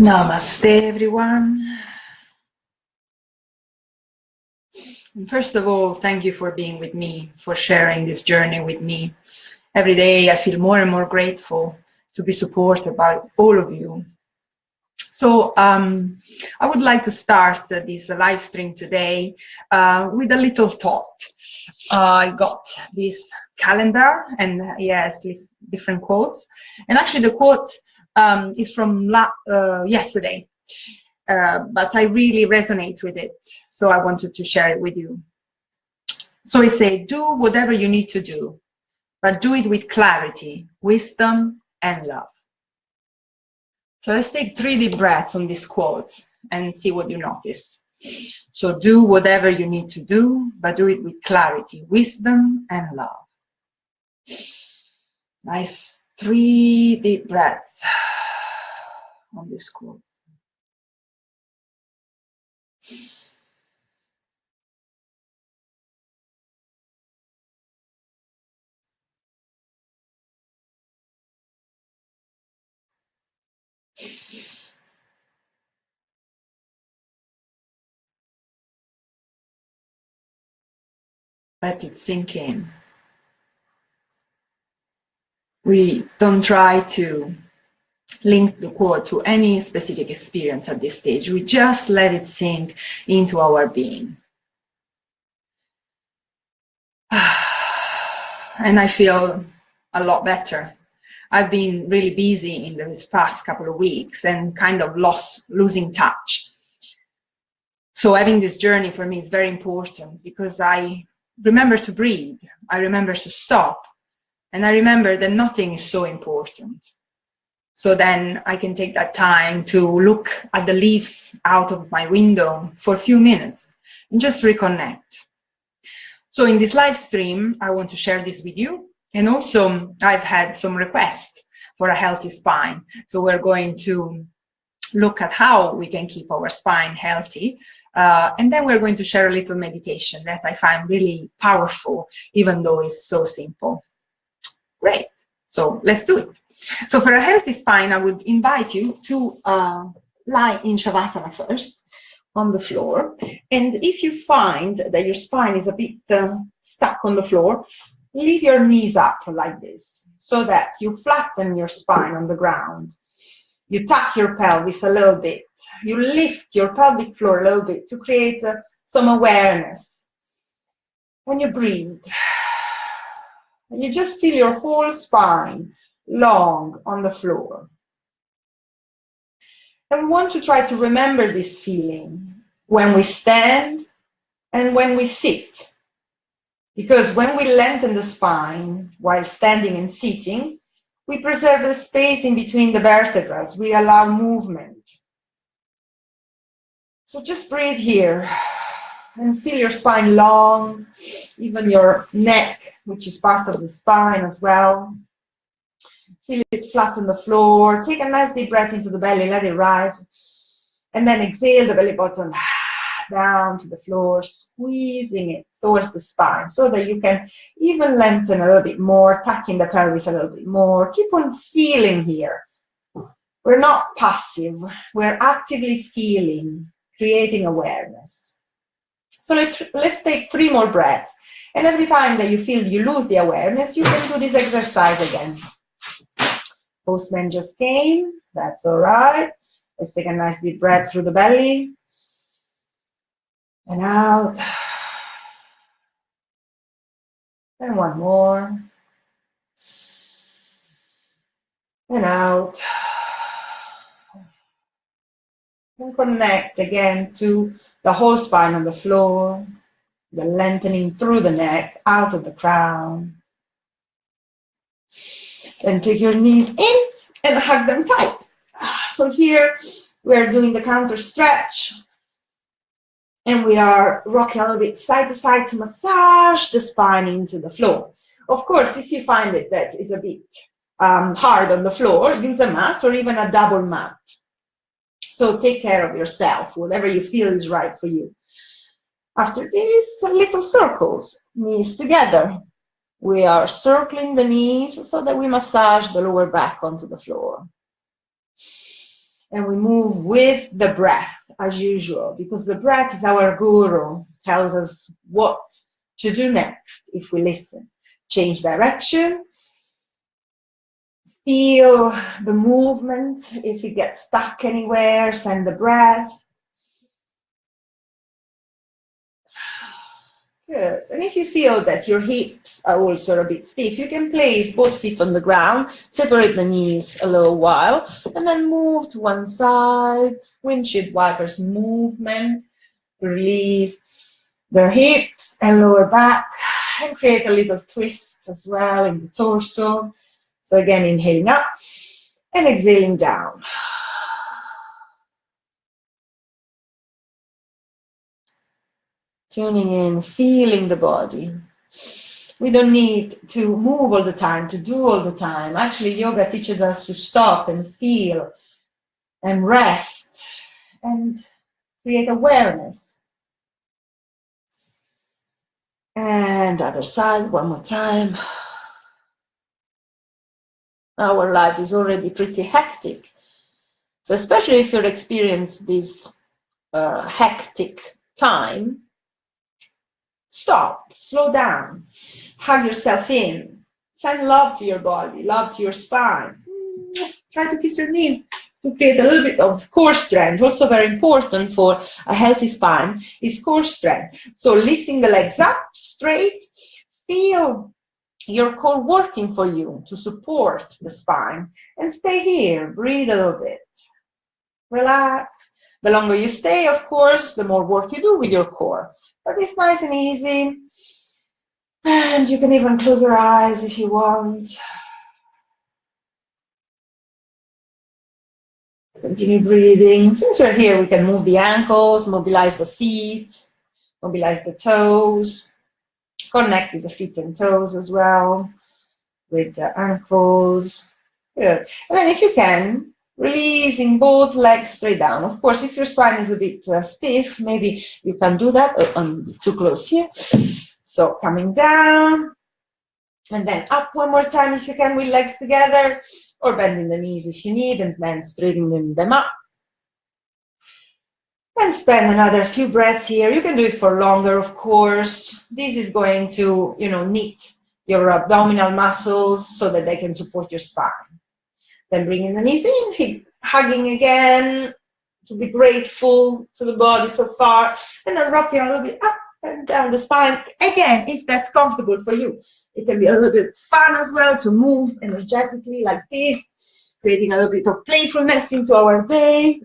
Namaste, everyone. And first of all, thank you for being with me, for sharing this journey with me. Every day I feel more and more grateful to be supported by all of you. So I would like to start this live stream today with a little thought. I got this calendar and it has different quotes. And actually the quote is from yesterday. But I really resonate with it, so I wanted to share it with you. So I say, do whatever you need to do, but do it with clarity, wisdom, and love. So let's take 3 deep breaths on this quote and see what you notice. So do whatever you need to do, but do it with clarity, wisdom, and love. Nice 3 deep breaths on this quote. Let it sink in. We don't try to link the quote to any specific experience at this stage. We just let it sink into our being. And I feel a lot better. I've been really busy in this past couple of weeks and kind of losing touch. So having this journey for me is very important because I remember to breathe, I remember to stop, and I remember that nothing is so important. So then I can take that time to look at the leaves out of my window for a few minutes and just reconnect. So in this live stream, I want to share this with you. And also I've had some requests for a healthy spine. So we're going to look at how we can keep our spine healthy. And then we're going to share a little meditation that I find really powerful, even though it's so simple. Great. So let's do it. So for a healthy spine, I would invite you to lie in Shavasana first on the floor. And if you find that your spine is a bit stuck on the floor, leave your knees up like this so that you flatten your spine on the ground. You tuck your pelvis a little bit. You lift your pelvic floor a little bit to create some awareness. When you breathe, and you just feel your whole spine long on the floor. And we want to try to remember this feeling when we stand and when we sit. Because when we lengthen the spine while standing and sitting, we preserve the space in between the vertebrae. We allow movement. So just breathe here and feel your spine long, even your neck, which is part of the spine as well. Feel it flat on the floor. Take a nice deep breath into the belly, let it rise. And then exhale the belly button down to the floor, squeezing it towards the spine so that you can even lengthen a little bit more, tucking the pelvis a little bit more. Keep on feeling here. We're not passive. We're actively feeling, creating awareness. So let's take 3 more breaths. And every time that you feel you lose the awareness, you can do this exercise again. Postman just came. That's all right. Let's take a nice deep breath through the belly. And out. And one more. And out. And connect again to the whole spine on the floor, the lengthening through the neck, out of the crown. Then take your knees in and hug them tight. So here we're doing the counter stretch. And we are rocking a little bit side to side to massage the spine into the floor. Of course, if you find it that is a bit hard on the floor, use a mat or even a double mat. So take care of yourself, whatever you feel is right for you. After this, some little circles, knees together. We are circling the knees so that we massage the lower back onto the floor. And we move with the breath as usual, because the breath is our guru, tells us what to do next if we listen. Change direction, feel the movement. If you get stuck anywhere, send the breath. Good. And if you feel that your hips are also a bit stiff, you can place both feet on the ground, separate the knees a little while, and then move to one side. Windshield wipers movement. Release the hips and lower back, and create a little twist as well in the torso. So again, inhaling up and exhaling down. Tuning in, feeling the body. We don't need to move all the time, to do all the time. Actually, yoga teaches us to stop and feel and rest and create awareness. And other side, one more time. Our life is already pretty hectic. So especially if you're experiencing this hectic time, stop, slow down, hug yourself in, send love to your body, love to your spine. Try to kiss your knee to create a little bit of core strength. Also very important for a healthy spine is core strength. So lifting the legs up straight, feel your core working for you to support the spine, and stay here, breathe a little bit, relax. The longer you stay, of course, the more work you do with your core. But it's nice and easy. And you can even close your eyes if you want. Continue breathing. Since we're here, we can move the ankles, mobilize the feet, mobilize the toes, connect with the feet and toes as well, with the ankles. Good. And then if you can, releasing both legs straight down. Of course, if your spine is a bit stiff, maybe you can do that. I'm too close here. So coming down, and then up one more time if you can with legs together, or bending the knees if you need, and then straightening them up. And spend another few breaths here. You can do it for longer, of course. This is going to, knit your abdominal muscles so that they can support your spine. Then bringing the knees in, hugging again, to be grateful to the body so far, and then rocking a little bit up and down the spine. Again, if that's comfortable for you. It can be a little bit fun as well to move energetically like this, creating a little bit of playfulness into our day.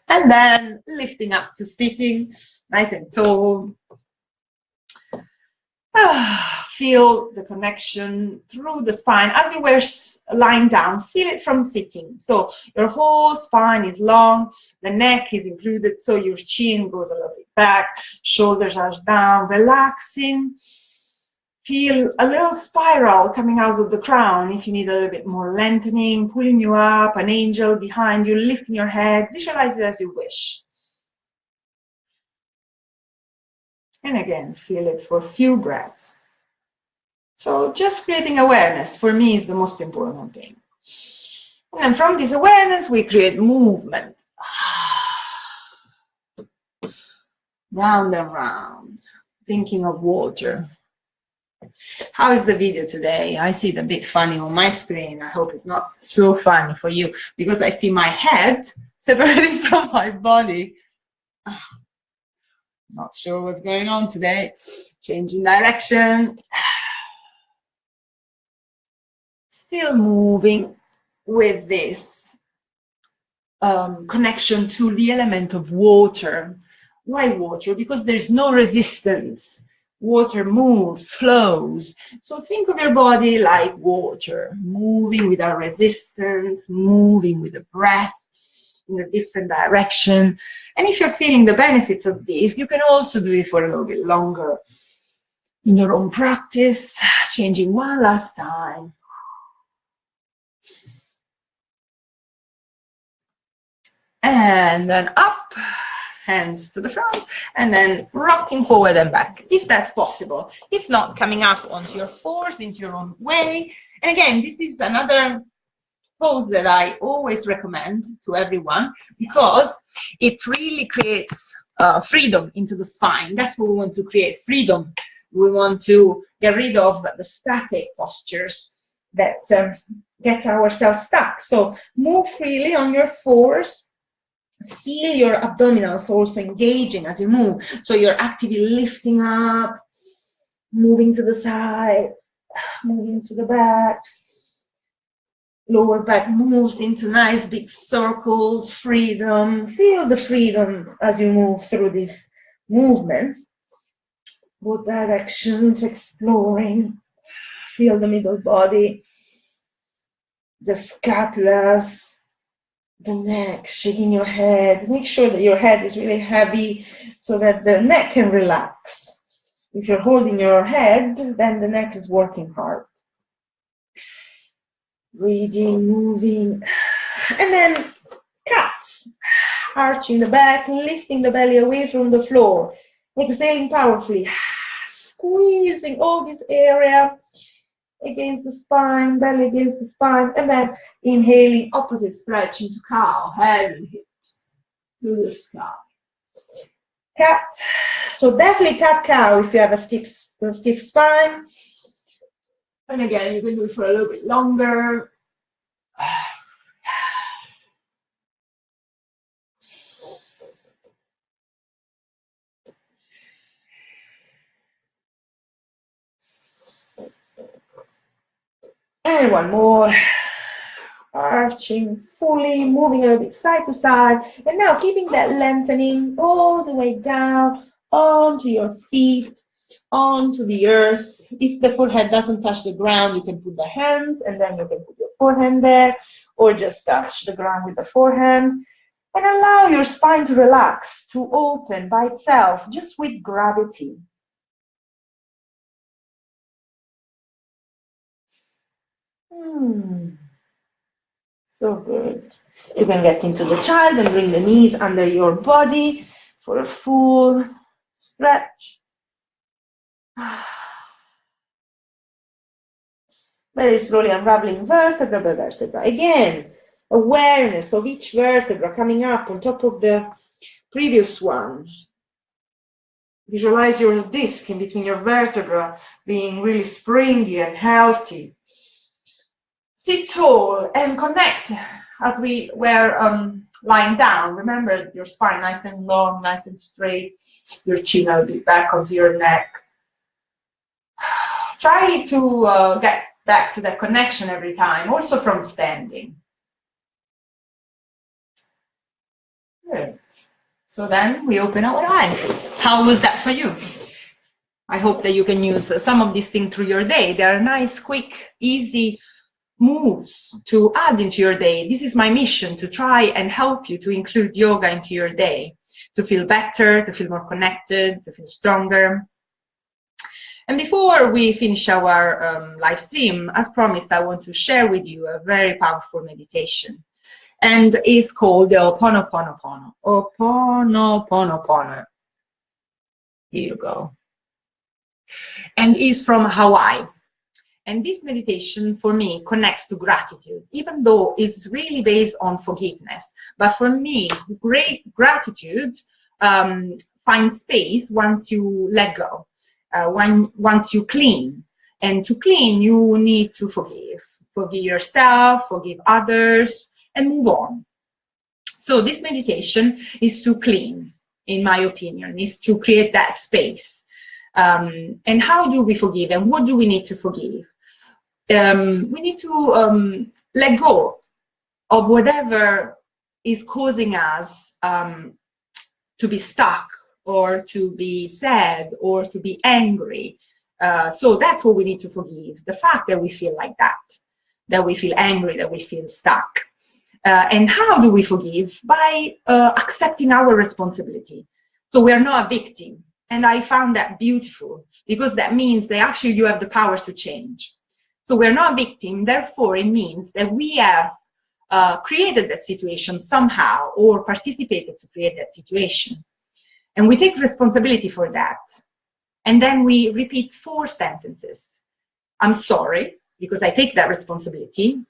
And then lifting up to sitting, nice and tall. Feel the connection through the spine. As you were lying down, feel it from sitting. So your whole spine is long, the neck is included, so your chin goes a little bit back, shoulders are down, relaxing. Feel a little spiral coming out of the crown if you need a little bit more lengthening, pulling you up, an angel behind you, lifting your head. Visualize it as you wish. And again, feel it for a few breaths. So just creating awareness, for me, is the most important thing. And from this awareness, we create movement. Round and round, thinking of water. How is the video today? I see it a bit funny on my screen. I hope it's not so funny for you, because I see my head separated from my body. Not sure what's going on today. Changing direction. Still moving with this connection to the element of water. Why water? Because there's no resistance. Water moves, flows. So think of your body like water, moving without resistance, moving with the breath in a different direction. And if you're feeling the benefits of this, you can also do it for a little bit longer in your own practice, changing one last time. And then up, hands to the front, and then rocking forward and back, if that's possible. If not, coming up onto your fours, into your own way. And again, this is another pose that I always recommend to everyone because it really creates freedom into the spine. That's what we want to create, freedom. We want to get rid of the static postures that get ourselves stuck. So move freely on your fours. Feel your abdominals also engaging as you move. So you're actively lifting up, moving to the side, moving to the back. Lower back moves into nice big circles, freedom. Feel the freedom as you move through these movements. Both directions, exploring. Feel the middle body, the scapulas, the neck, shaking your head. Make sure that your head is really heavy so that the neck can relax. If you're holding your head, then the neck is working hard. Breathing, moving, and then cats. Arching the back, lifting the belly away from the floor. Exhaling powerfully, squeezing all this area against the spine, belly against the spine, and then inhaling, opposite stretch into cow, head and hips to the sky. Cat. So definitely cat-cow if you have a stiff spine. And again, you can do it for a little bit longer. And one more. Arching fully, moving a little bit side to side. And now keeping that lengthening all the way down onto your feet, onto the earth. If the forehead doesn't touch the ground, you can put the hands and then you can put your forehand there, or just touch the ground with the forehand. And allow your spine to relax, to open by itself, just with gravity. So good. You can get into the child and bring the knees under your body for a full stretch. Very slowly unraveling vertebra by vertebra. Again, awareness of each vertebra coming up on top of the previous one. Visualize your disc in between your vertebra being really springy and healthy. Sit tall and connect as we were lying down. Remember your spine nice and long, nice and straight. Your chin will be back onto your neck. Try to get back to that connection every time, also from standing. Good. So then we open our eyes. How was that for you? I hope that you can use some of these things through your day. They are nice, quick, easy moves to add into your day. This is my mission, to try and help you to include yoga into your day, to feel better, to feel more connected, to feel stronger. And before we finish our live stream, as promised, I want to share with you a very powerful meditation. And it's called the Ho'oponopono. Ho'oponopono. Here you go. And it's from Hawaii. And this meditation, for me, connects to gratitude, even though it's really based on forgiveness. But for me, great gratitude finds space once you let go, once you clean. And to clean, you need to forgive. Forgive yourself, forgive others, and move on. So this meditation is to clean, in my opinion, is to create that space. And how do we forgive, and what do we need to forgive? We need to let go of whatever is causing us to be stuck, or to be sad, or to be angry. So that's what we need to forgive, the fact that we feel like that we feel angry, that we feel stuck. And how do we forgive? By accepting our responsibility. So we are not a victim. And I found that beautiful, because that means that actually you have the power to change. So we're not a victim, therefore it means that we have created that situation somehow, or participated to create that situation. And we take responsibility for that. And then we repeat 4 sentences. I'm sorry, because I take that responsibility.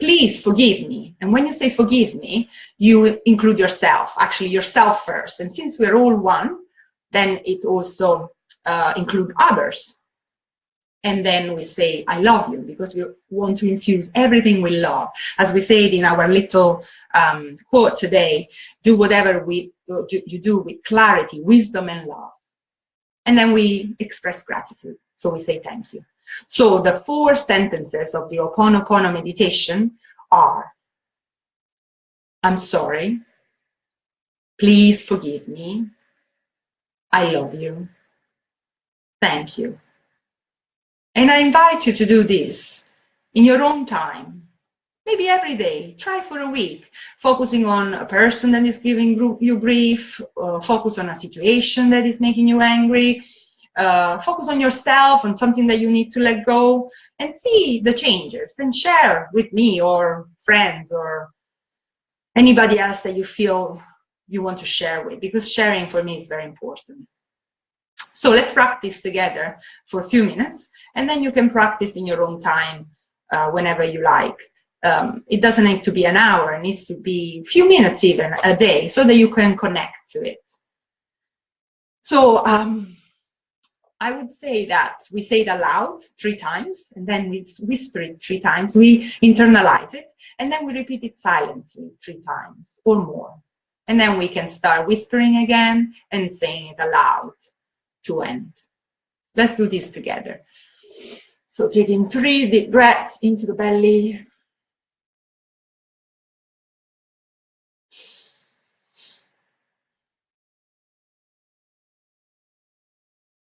please forgive me. And when you say forgive me, you include yourself, actually yourself first. And since we're all one, then it also includes others. And then we say, I love you, because we want to infuse everything we love. As we said in our little quote today, do whatever you do with clarity, wisdom, and love. And then we express gratitude. So we say thank you. So the 4 sentences of the Ho'oponopono meditation are, I'm sorry, please forgive me, I love you, thank you. And I invite you to do this in your own time, maybe every day. Try for a week, focusing on a person that is giving you grief, focus on a situation that is making you angry, focus on yourself, on something that you need to let go, and see the changes, and share with me or friends or anybody else that you feel you want to share with, because sharing for me is very important. So let's practice together for a few minutes, and then you can practice in your own time whenever you like. It doesn't need to be an hour, it needs to be a few minutes even a day, so that you can connect to it. So I would say that we say it aloud 3 times, and then we whisper it 3 times, we internalize it, and then we repeat it silently 3 times or more. And then we can start whispering again and saying it aloud to end. Let's do this together. So taking 3 deep breaths into the belly.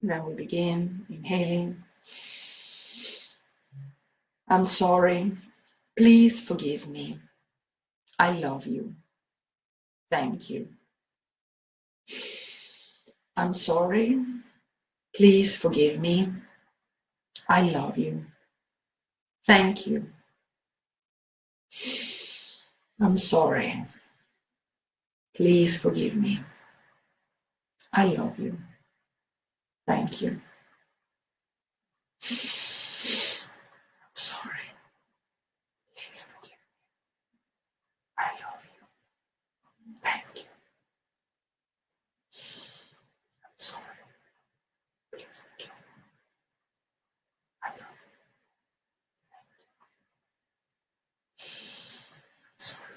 Then we begin inhaling. I'm sorry. Please forgive me. I love you. Thank you. I'm sorry. Please forgive me. I love you. Thank you. I'm sorry. Please forgive me. I love you. Thank you. I'm sorry. Please forgive me. I love you. Thank you. I'm sorry. Please forgive me. I love you. I'm sorry.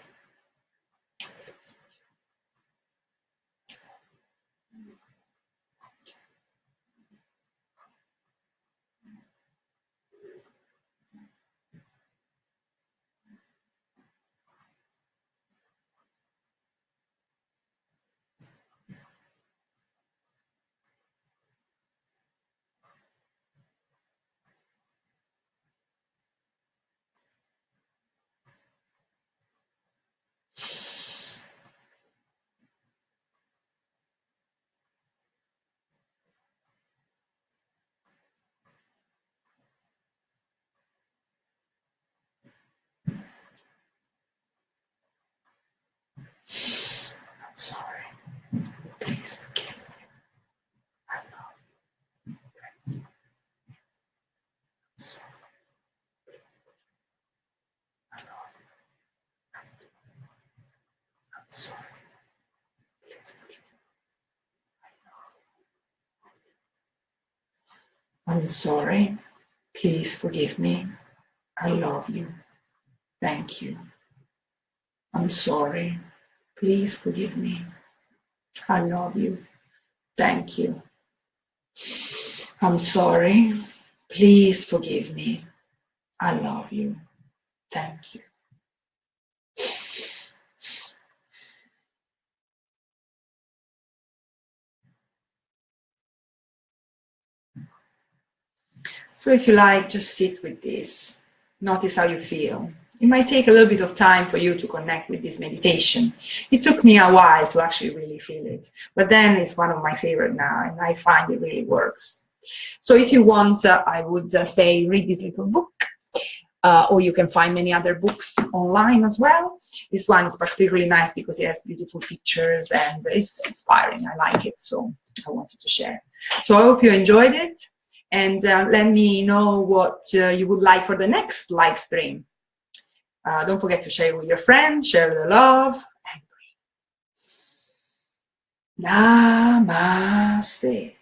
I'm sorry. Please forgive me. I love you. Thank you. I'm sorry. I love you. Thank you. I'm sorry. Please forgive me. I'm sorry. Please forgive me. I love you. Thank you. I'm sorry. Please forgive me. I love you. Thank you. I'm sorry. Please forgive me. I love you. Thank you. So if you like, just sit with this. Notice how you feel. It might take a little bit of time for you to connect with this meditation. It took me a while to actually really feel it, but then it's one of my favorite now, and I find it really works. So if you want, I would say read this little book, or you can find many other books online as well. This one is particularly nice because it has beautiful pictures and it's inspiring. I like it, so I wanted to share. So I hope you enjoyed it, and let me know what you would like for the next live stream. Don't forget to share with your friends, share the love, and breathe. Namaste.